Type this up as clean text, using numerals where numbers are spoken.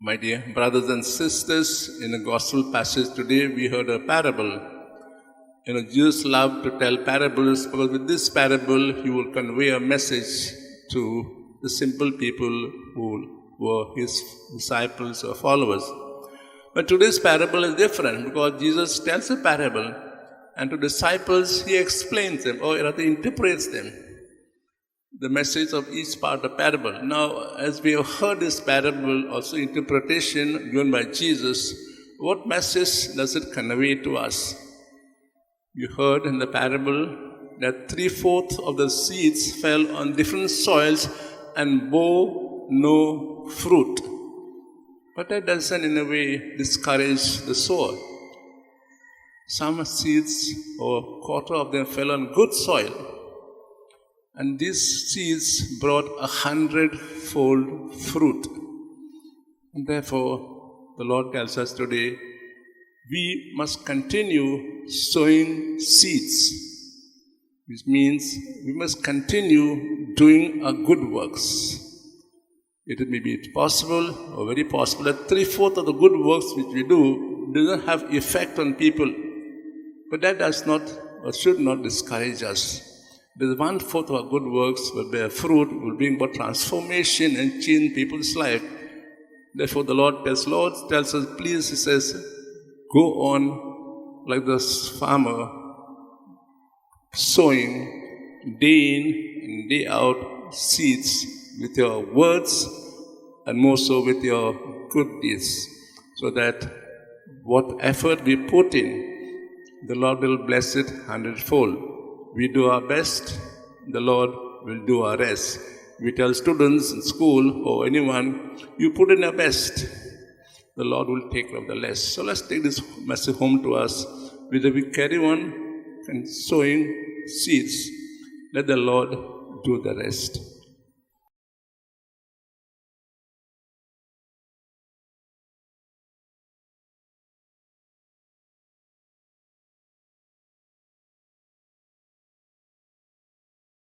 My dear brothers and sisters, in the gospel passage today, we heard a parable. Jesus loved to tell parables because with this parable, he will convey a message to the simple people who were his disciples or followers. But today's parable is different because Jesus tells a parable and to disciples, he explains them or rather interprets them. The message of each part of the parable. Now, as we have heard this parable, also interpretation given by Jesus, what message does it convey to us? You heard in the parable that 3/4 of the seeds fell on different soils and bore no fruit. But that doesn't in a way discourage the sower. Some seeds, or quarter of them, fell on good soil. And these seeds brought 100-fold fruit. And therefore, the Lord tells us today, we must continue sowing seeds. Which means we must continue doing our good works. It may be possible, or very possible, that 3/4 of the good works which we do doesn't have effect on people. But that does not, or should not discourage us. Because 1/4 of our good works will bear fruit, will bring about transformation and change people's life. Therefore, the Lord tells us, please, he says, go on like this farmer, sowing day in and day out seeds with your words and more so with your good deeds, so that what effort we put in, the Lord will bless it 100-fold. We do our best, the Lord will do our rest. We tell students in school or anyone, you put in your best, the Lord will take care of the rest. So let's take this message home to us. Whether we carry on and sowing seeds, let the Lord do the rest.